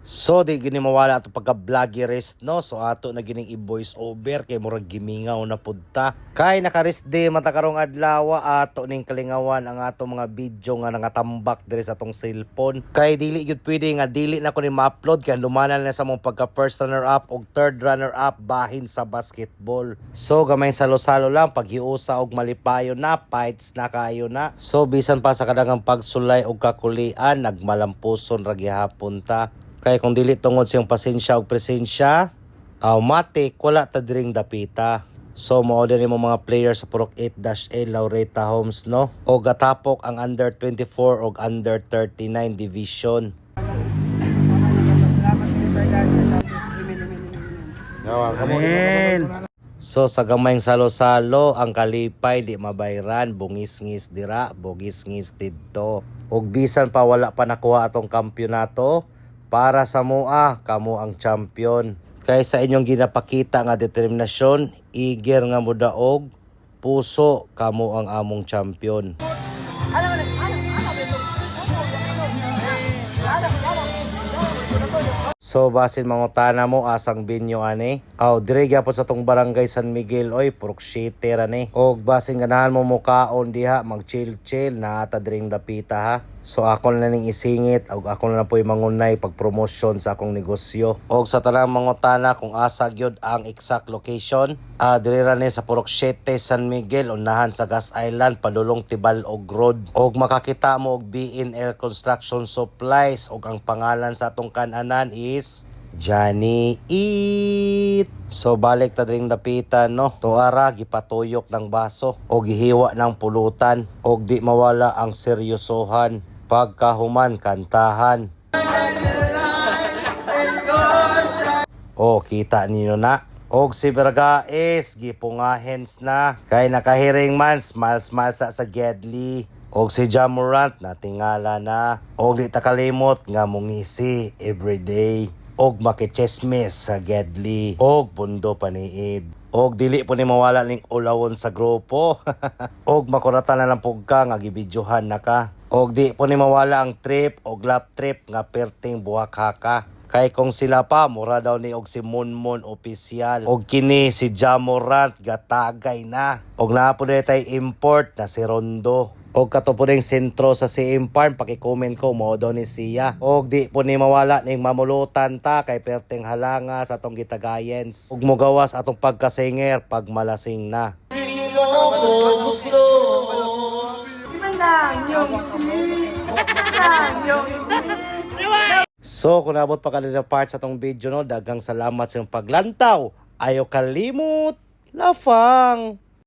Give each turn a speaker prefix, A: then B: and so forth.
A: So di gini mawala ato pagka-vloggerist no. So ato na gining i-voice over kay murag gimingaw na pudta. Kay naka-rest day mata karong adlaw ato ning kalingawan ang ato mga video nga nangatambak diri sa atong cellphone. Kay dili gyud pwede nga dili na ko ni ma-upload kay lumanan na sa mong pagka first runner up og third runner up bahin sa basketball. So gamay salo-salo lang paghiusa og malipayon na fights na kayo na. So bisan pa sa kadagang pagsulay og kakulian nagmalampuson ra gihapon ta. Kaya kung dili tungod siyang pasensya o presensya, matik, wala ta diring dapita. So, ma-order mo mga players sa Purok 8-A Laureta Homes, no? O gatapok ang under 24 o under 39 division. Amen. So, sa gamayng salo-salo, ang kalipay di mabayran, bungis-ngis dira, bugis-ngis didto. Og bisan pa wala pa nakuha atong kampyonato, para sa mua, kamo ang champion. Kaya sa inyong ginapakita nga determinasyon, iger nga mudaog, puso, kamo ang among champion. So basin mangutana mo asang binyo ani. Dire gyapon sa tong barangay San Miguel oy Purok City ra ni. Og basin ganahan mo mukaon diha mag-chill na ata diring dapita ha. So ako na ning isingit og ako na po'y mangunay pag-promotion sa akong negosyo. Og sa tanang mangutana kung asa gyud ang exact location, diri ra ni sa Purok City San Miguel unahan sa Gas Island padulong Tibalog Road. Og makakita mo og BNL Construction Supplies og ang pangalan sa atong kananan is Johnny Eat. So balik ta dring dapitan no. Tuara gipatuyok ng baso o gihiwa ng pulutan og di mawala ang seryosohan. Pagkahuman kantahan. O kita niyo na. Og si Bergaes gipungahens na. Kay nakahiring man smile sa Gedli. Og si Ja Morant natingala na. Og di ta kalimot nga mungisi everyday. Og makichismis sa Gedli. Og pundo paniid. Og dili po ni mawala ning ulawon sa grupo. Og makuratan na lang pug ka nga gibidyohan na ka. Og di po ni mawala ang trip og lap trip nga perting buhak haka. Kay kung sila pa mura daw ni og si Munmon opisyal. Og kini si Ja Morant gatagay na. Og naa po tay import na si Rondo. Og kato po ning sentro sa CM Farm, paki-comment ko mo daw ni siya. Og di po ni mawala ning mamulutan ta kay perting halanga sa atong gitagayens. Og mogawas atong pagkasinger pag malasing na. Gusto. So kung nabot pa kanina part sa tong video no, daghang salamat sa iyong paglantaw. Ayaw kalimot, lafang.